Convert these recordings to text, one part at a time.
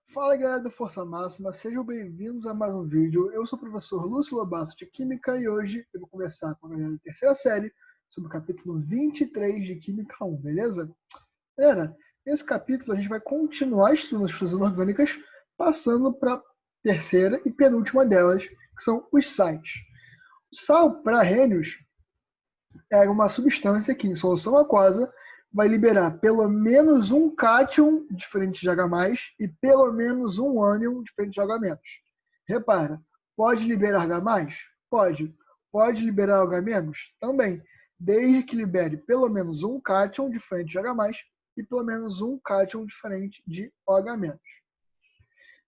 Fala galera do Força Máxima, sejam bem-vindos a mais um vídeo. Eu sou o professor Lúcio Lobato de Química e hoje eu vou conversar com a galera da terceira série sobre o capítulo 23 de Química 1, beleza? Galera, nesse capítulo a gente vai continuar estudando as substâncias orgânicas, passando para a terceira e penúltima delas, que são os sais. O sal, para Arrhenius, é uma substância que em solução aquosa vai liberar pelo menos um cátion diferente de H+, e pelo menos um ânion diferente de H-. Repara, pode liberar H+? Pode. Pode liberar H-? Também, desde que libere pelo menos um cátion diferente de H+, e pelo menos um cátion diferente de OH-.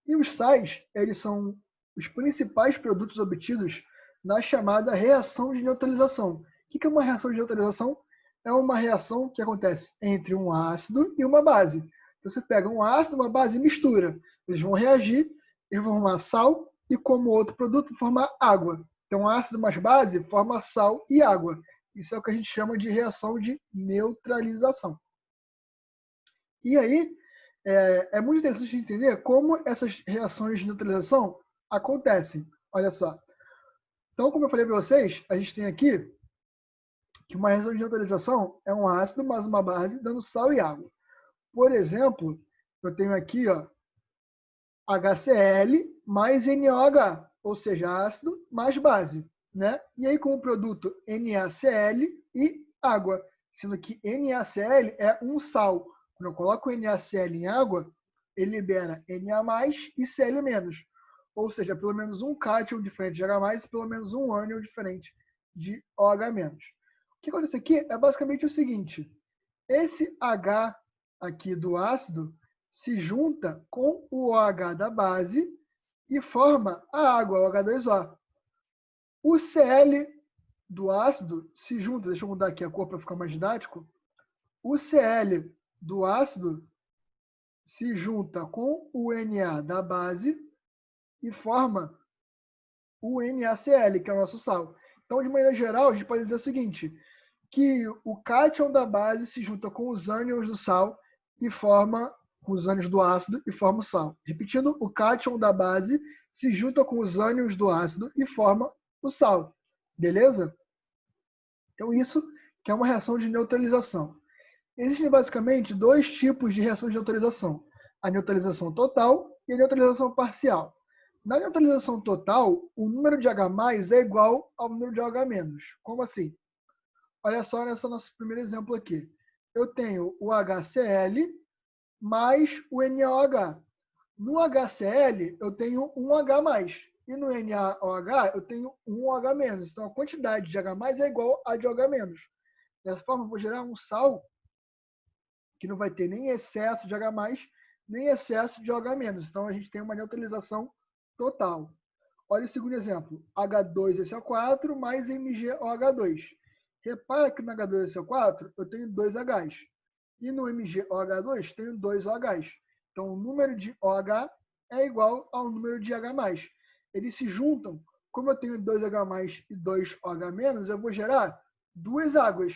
E os sais, eles são os principais produtos obtidos na chamada reação de neutralização. O que é uma reação de neutralização? É uma reação que acontece entre um ácido e uma base. Você pega um ácido e uma base e mistura. Eles vão reagir, eles vão formar sal e, como outro produto, formar água. Então, ácido mais base forma sal e água. Isso é o que a gente chama de reação de neutralização. E aí, é muito interessante entender como essas reações de neutralização acontecem. Olha só. Então, como eu falei para vocês, a gente tem aqui que uma reação de neutralização é um ácido mais uma base dando sal e água. Por exemplo, eu tenho aqui HCl mais NaOH, ou seja, ácido mais base. Né? E aí com o produto NaCl e água, sendo que NaCl é um sal. Quando eu coloco o NaCl em água, ele libera Na+, e Cl-. Ou seja, pelo menos um cátion diferente de H+, e pelo menos um ânion diferente de OH-. O que acontece aqui é basicamente o seguinte: esse H aqui do ácido se junta com o OH da base e forma a água, o H2O. O Cl do ácido se junta, deixa eu mudar aqui a cor para ficar mais didático. O Cl do ácido se junta com o Na da base e forma o NaCl, que é o nosso sal. Então, de maneira geral, a gente pode dizer o seguinte: que o cátion da base se junta com os ânions do sal e forma os ânions do ácido e forma o sal. Repetindo, o cátion da base se junta com os ânions do ácido e forma o sal. Beleza? Então isso que é uma reação de neutralização. Existem basicamente dois tipos de reação de neutralização: a neutralização total e a neutralização parcial. Na neutralização total, o número de H+ é igual ao número de OH-. Como assim? Olha só nesse nosso primeiro exemplo aqui. Eu tenho o HCl mais o NaOH. No HCl, eu tenho um H+. E no NaOH, eu tenho um OH-. Então, a quantidade de H+ é igual a de OH-. Dessa forma, eu vou gerar um sal que não vai ter nem excesso de H+, nem excesso de OH-. Então, a gente tem uma neutralização total. Olha o segundo exemplo. H2SO4 mais MgOH2. Repara que no H2SO4 eu tenho 2 Hs. E no MgOH2 tenho 2 OHs. Então, o número de OH é igual ao número de H+. Eles se juntam. Como eu tenho 2 H+ e 2 OH-, eu vou gerar duas águas.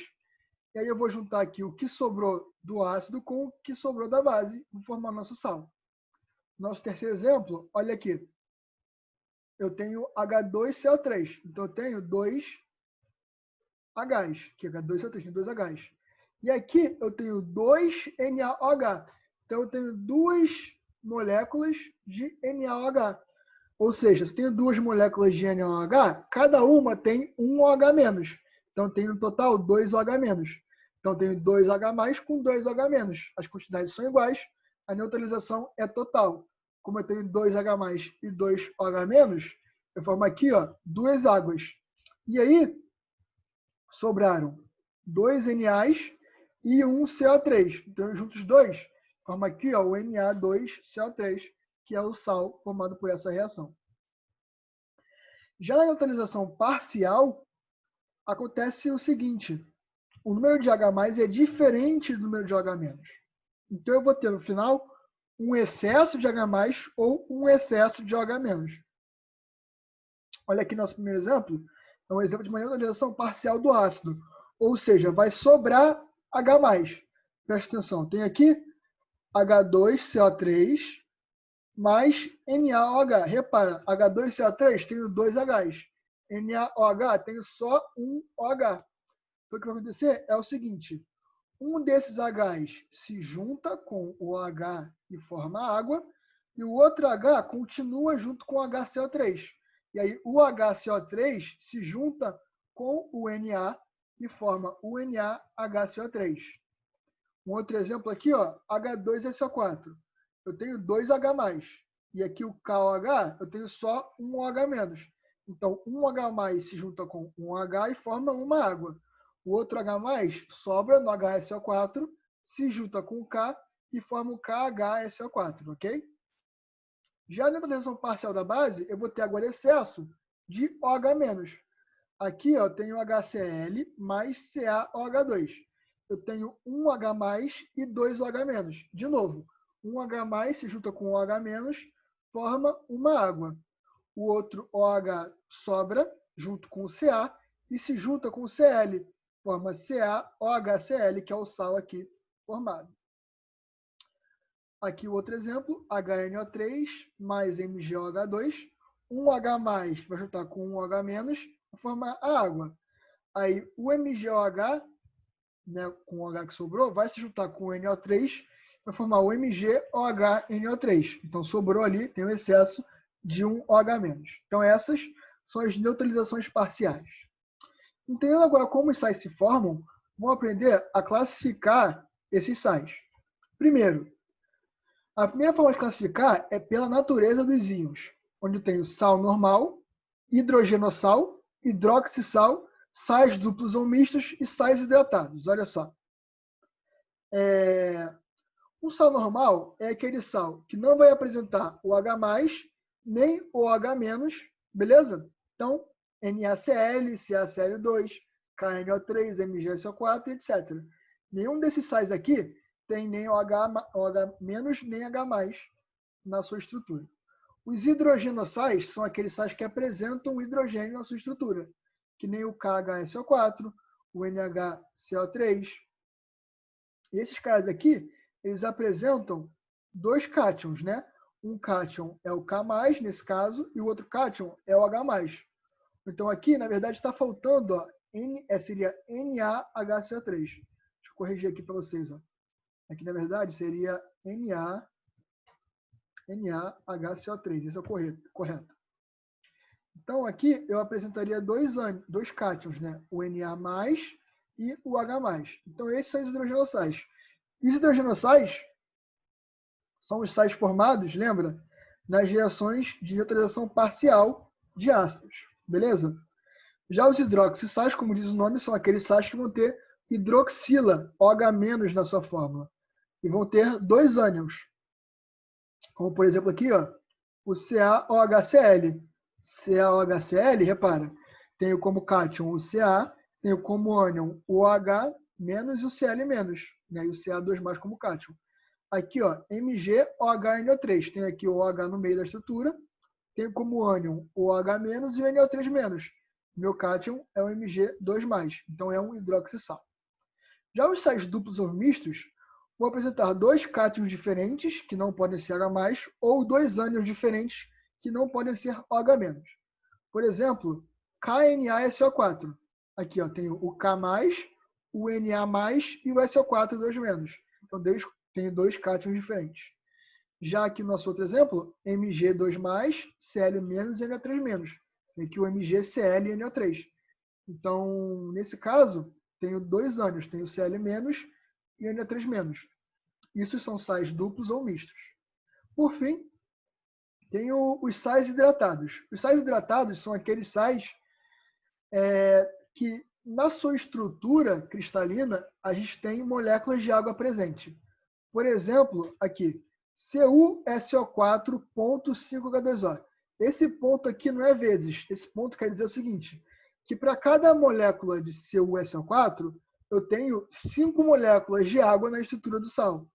E aí eu vou juntar aqui o que sobrou do ácido com o que sobrou da base, vou formar nosso sal. Nosso terceiro exemplo, olha aqui. Eu tenho H2CO3. Então, eu tenho 2 Hs, que é H2CO3, tem 2 Hs. E aqui eu tenho 2 NaOH. Então, eu tenho duas moléculas de NaOH. Ou seja, se eu tenho duas moléculas de NaOH, cada uma tem um OH-. Então, eu tenho no total 2 OH-. Então, eu tenho 2 H+ com 2 OH-. As quantidades são iguais, a neutralização é total. Como eu tenho 2 H+ e 2 OH-, eu formo aqui duas águas. E aí, sobraram 2 NAs e um CO3. Então, eu junto os dois, forma aqui o Na2CO3, que é o sal formado por essa reação. Já na neutralização parcial, acontece o seguinte: o número de H+ é diferente do número de OH-. Então, eu vou ter no final um excesso de H+ ou um excesso de OH-. Olha aqui nosso primeiro exemplo. É um exemplo de uma neutralização parcial do ácido. Ou seja, vai sobrar H+. Presta atenção. Tem aqui H2CO3 mais NaOH. Repara, H2CO3 tenho 2 Hs. NaOH tenho só um OH. Então, o que vai acontecer é o seguinte. Um desses Hs se junta com o OH e forma água, e o outro H continua junto com o HCO3. E aí o HCO3 se junta com o Na e forma o NaHCO3. Um outro exemplo aqui, ó, H2SO4. Eu tenho 2 H+. E aqui o KOH, eu tenho só um OH-. Então, um H+ se junta com um H e forma uma água. O outro H+ sobra no HSO4, se junta com o K e forma o KHSO4, ok? Já na neutralização parcial da base, eu vou ter agora excesso de OH-. Aqui eu tenho HCl mais CaOH2. Eu tenho um H+ e 2 OH-. De novo, um H+ se junta com um OH-, forma uma água. O outro OH sobra junto com o Ca e se junta com o Cl, forma CaOHCl, que é o sal aqui formado. Aqui o outro exemplo, HNO3 mais MgOH2. Um H+ vai juntar com um OH-, vai formar a água. Aí o MgOH, né, com o OH que sobrou, vai se juntar com o NO3, vai formar o MgOHNO3. Então sobrou ali, tem o excesso de um OH-. Então essas são as neutralizações parciais. Entendendo agora como os sais se formam, vamos aprender a classificar esses sais. Primeiro, a primeira forma de classificar é pela natureza dos íons, onde eu tenho sal normal, hidrogenossal, hidroxissal, sais duplos ou mistos e sais hidratados. Olha só. O sal normal é aquele sal que não vai apresentar o H+, nem o OH-, beleza? Então, NaCl, CaCl2, KNO3, MgSO4, etc. Nenhum desses sais aqui tem nem OH-, nem H+ na sua estrutura. Os hidrogenossais são aqueles sais que apresentam hidrogênio na sua estrutura, que nem o KHSO4, o NHCO3. E esses caras aqui, eles apresentam 2 cátions, né? Um cátion é o K+, nesse caso, e o outro cátion é o H+. Então aqui, na verdade, está faltando, ó, seria NaHCO3. Deixa eu corrigir aqui para vocês. Ó. Aqui, na verdade, seria NaHCO3. Esse é o correto. Então aqui eu apresentaria 2 cátions, né? O Na+, e o H+. Então esses são os hidrogenossais. E os hidrogenossais são os sais formados, lembra? Nas reações de neutralização parcial de ácidos. Beleza? Já os hidroxissais, como diz o nome, são aqueles sais que vão ter hidroxila, OH- na sua fórmula. E vão ter 2 ânions. Como, por exemplo, aqui, ó, o CaOHCl. CaOHCl, repara, tenho como cátion o Ca, tenho como ânion o OH- e o Cl-, né? E o Ca2+ como cátion. Aqui, ó, MgOHNO3. Tem aqui o OH no meio da estrutura. Tenho como ânion o OH- e o NO3-. Meu cátion é o Mg2+. Então é um hidroxissal. Já os sais duplos ou mistos vão apresentar 2 cátions diferentes, que não podem ser H+, ou 2 ânions diferentes, que não podem ser OH-. Por exemplo, KNaSO4. Aqui, ó, tenho o K+, o Na+, e o SO4, 2-. Então, tenho 2 cátions diferentes. Já aqui no nosso outro exemplo, Mg2+, Cl- e NO3-. Tem aqui o MgCl e NO3. Então, nesse caso, tenho 2 ânions. Tenho Cl- e NO3-. Isso são sais duplos ou mistos. Por fim, tenho os sais hidratados. Os sais hidratados são aqueles sais que, na sua estrutura cristalina, a gente tem moléculas de água presente. Por exemplo, aqui, CuSO4.5H2O. Esse ponto aqui não é vezes. Esse ponto quer dizer o seguinte, que para cada molécula de CuSO4, eu tenho 5 moléculas de água na estrutura do sal.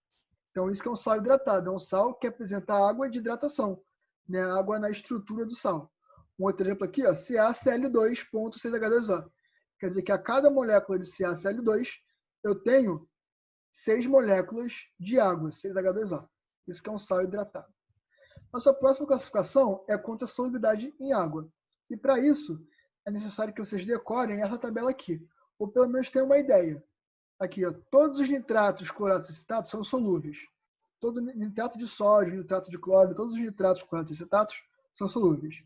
Então, isso que é um sal hidratado. É um sal que apresenta água de hidratação, né? Água na estrutura do sal. Um outro exemplo aqui, ó, CaCl2.6H2O. Quer dizer que a cada molécula de CaCl2, eu tenho 6 moléculas de água, 6H2O. Isso que é um sal hidratado. Nossa próxima classificação é quanto à solubilidade em água. E para isso, é necessário que vocês decorem essa tabela aqui, ou pelo menos tenham uma ideia. Aqui, ó, todos os nitratos, cloratos e cetatos são solúveis. Todo nitrato de sódio, nitrato de cloro, todos os nitratos, cloratos e cetatos são solúveis.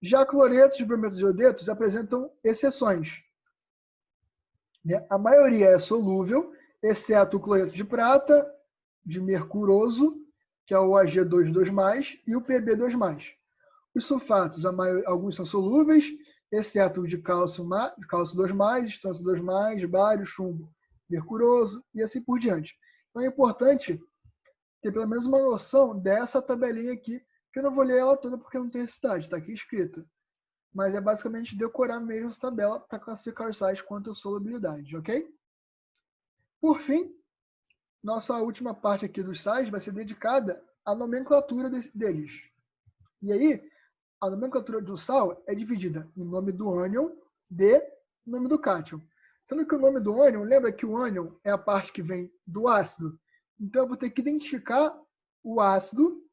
Já cloretos, brometos e iodetos apresentam exceções. A maioria é solúvel, exceto o cloreto de prata, de mercuroso, que é o Ag2+, e o Pb2+. Os sulfatos, alguns são solúveis, exceto o de cálcio 2+, estrôncio 2+, bário, chumbo, mercuroso e assim por diante. Então é importante ter pelo menos uma noção dessa tabelinha aqui, que eu não vou ler ela toda porque não tem necessidade, está aqui escrita. Mas é basicamente decorar mesmo essa tabela para classificar os sais quanto à solubilidade, ok? Por fim, nossa última parte aqui dos sais vai ser dedicada à nomenclatura deles. E aí, a nomenclatura do sal é dividida em nome do ânion, de nome do cátion. Sendo que o nome do ânion, lembra que o ânion é a parte que vem do ácido? Então, eu vou ter que identificar o ácido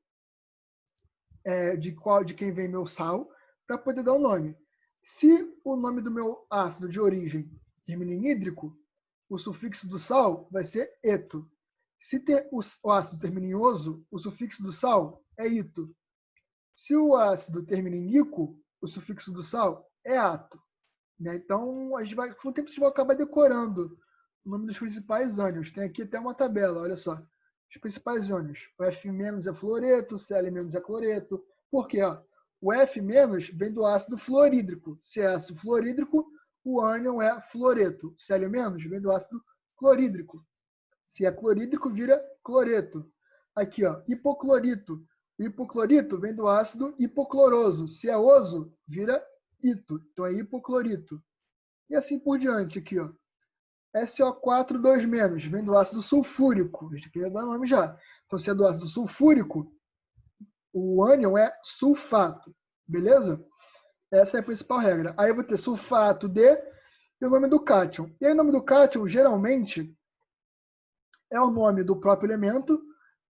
de quem vem meu sal para poder dar o nome. Se o nome do meu ácido de origem termina em hídrico, o sufixo do sal vai ser eto. Se o ácido termina em oso, o sufixo do sal é ito. Se o ácido termina em ico, o sufixo do sal é ato. Né? Então, a gente vai, com o tempo, vocês vão acabar decorando o nome dos principais ânions. Tem aqui até uma tabela, olha só. Os principais ânions. O F- é fluoreto, o Cl- é cloreto. Por quê? Ó? O F- vem do ácido fluorídrico. Se é ácido fluorídrico, o ânion é fluoreto. Cl- vem do ácido clorídrico. Se é clorídrico, vira cloreto. Aqui, ó, hipoclorito. O hipoclorito vem do ácido hipocloroso. Se é oso, vira ito. Então é hipoclorito. E assim por diante aqui, ó. SO4 2- vem do ácido sulfúrico. A gente queria dar nome já. Então, se é do ácido sulfúrico, o ânion é sulfato. Beleza? Essa é a principal regra. Aí eu vou ter sulfato de e o nome do cátion. E aí o nome do cátion, geralmente, é o nome do próprio elemento.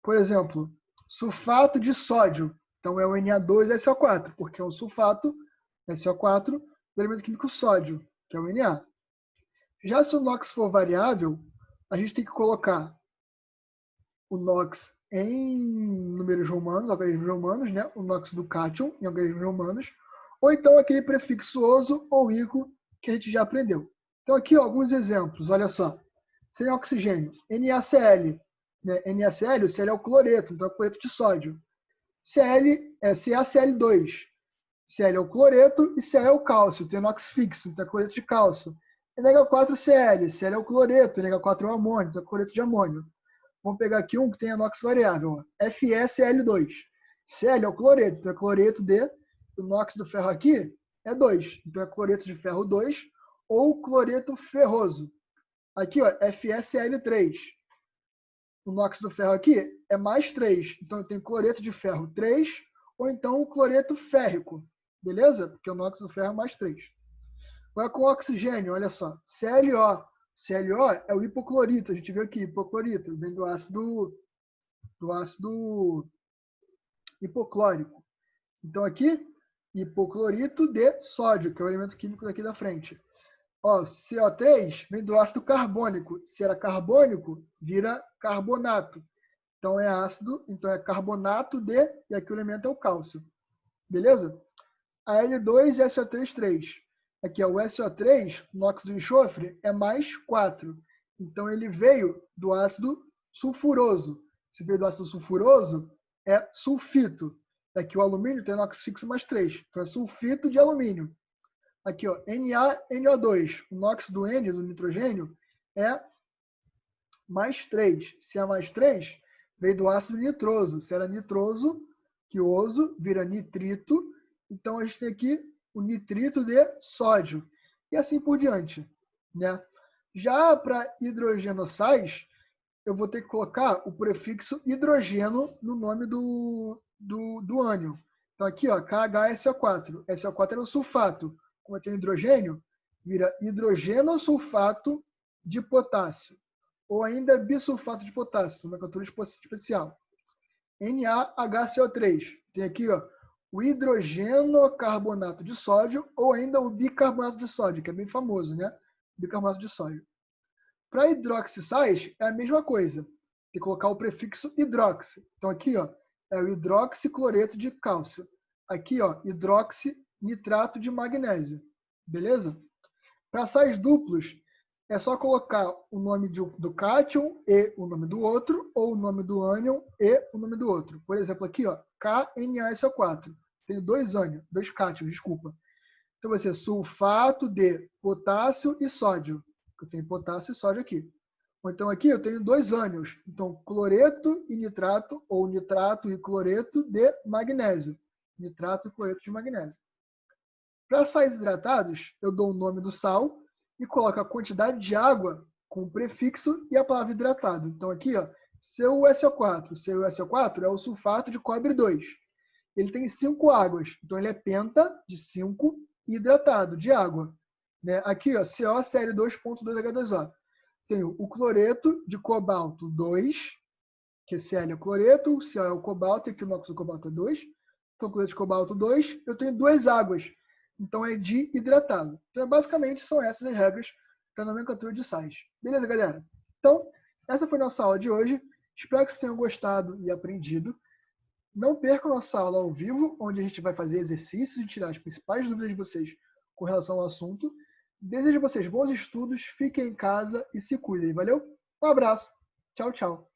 Por exemplo, sulfato de sódio. Então é o Na2SO4, porque é um sulfato SO4 do elemento químico sódio, que é o Na. Já se o NOx for variável, a gente tem que colocar o NOx em números romanos, algarismos romanos, né? O NOx do cátion em algarismos romanos, ou então aquele prefixo oso ou ico que a gente já aprendeu. Então aqui ó, alguns exemplos, olha só. Sem oxigênio, NaCl. Né? NaCl, o Cl é o cloreto, então é o cloreto de sódio. Cl é CaCl2. Cl é o cloreto e Cl é o cálcio, tem NOx fixo, então é cloreto de cálcio. NH4Cl, Cl é o cloreto, NH4 é o amônio, então é cloreto de amônio. Vamos pegar aqui um que tem a NOx variável, FeCl2. Cl é o cloreto, então é cloreto de, o NOx do ferro aqui é 2, então é cloreto de ferro 2 ou cloreto ferroso. Aqui, ó, FeCl3. O NOx do ferro aqui é mais 3. Então, eu tenho cloreto de ferro 3, ou então o cloreto férrico. Beleza? Porque o NOx do ferro é mais 3. Agora com oxigênio, olha só. ClO. ClO é o hipoclorito. A gente viu aqui, hipoclorito. Vem do ácido hipoclórico. Então, aqui, hipoclorito de sódio, que é o elemento químico daqui da frente. Ó, CO3 vem do ácido carbônico. Se era carbônico, vira carbonato. Então é ácido, então é carbonato de, e aqui o elemento é o cálcio. Beleza? A L2 e SO3, 3. Aqui é o SO3, o NOx do enxofre, é mais 4. Então ele veio do ácido sulfuroso. Se veio do ácido sulfuroso, é sulfito. Aqui o alumínio tem NOx fixo mais 3. Então é sulfito de alumínio. Aqui, ó, NaNO2. O NOx do N, do nitrogênio, é mais 3. Se é mais 3, veio do ácido nitroso. Se era nitroso, que oso, vira nitrito. Então, a gente tem aqui o nitrito de sódio. E assim por diante. Né? Já para hidrogenossais, eu vou ter que colocar o prefixo hidrogeno no nome do ânion. Então, aqui, ó, KHSO4. SO4 é o sulfato. Como tem hidrogênio, vira hidrogenosulfato de potássio. Ou ainda bisulfato de potássio, nomenclatura especial. NaHCO3. Tem aqui, ó, o hidrogenocarbonato de sódio ou ainda o bicarbonato de sódio, que é bem famoso, né? Bicarbonato de sódio. Para hidroxissais, é a mesma coisa. Tem que colocar o prefixo hidroxi. Então, aqui, ó, é o hidroxicloreto de cálcio. Aqui, ó, hidroxinitrato de magnésio. Beleza? Para sais duplos, é só colocar o nome do cátion e o nome do outro, ou o nome do ânion e o nome do outro. Por exemplo, aqui, ó, KNaSO4. Tenho dois ânions, dois cátions, desculpa. Então vai ser sulfato de potássio e sódio. Eu tenho potássio e sódio aqui. Ou então aqui eu tenho dois ânions. Então, cloreto e nitrato, ou nitrato e cloreto de magnésio. Nitrato e cloreto de magnésio. Para sais hidratados, eu dou o nome do sal e coloco a quantidade de água com o prefixo e a palavra hidratado. Então aqui, ó, CuSO4. CuSO4 é o sulfato de cobre 2. Ele tem 5 águas. Então ele é penta de 5 hidratado de água. Né? Aqui, ó, CoCl2.2H2O. Tenho o cloreto de cobalto 2, que Cl é o cloreto, Co é o cobalto, e aqui o nóxido do cobalto é 2. Então, cloreto de cobalto 2, eu tenho 2 águas. Então, é dihidratado. Então, basicamente, são essas as regras para a nomenclatura de sais. Beleza, galera? Então, essa foi a nossa aula de hoje. Espero que vocês tenham gostado e aprendido. Não percam nossa aula ao vivo, onde a gente vai fazer exercícios e tirar as principais dúvidas de vocês com relação ao assunto. Desejo a vocês bons estudos, fiquem em casa e se cuidem. Valeu? Um abraço. Tchau, tchau.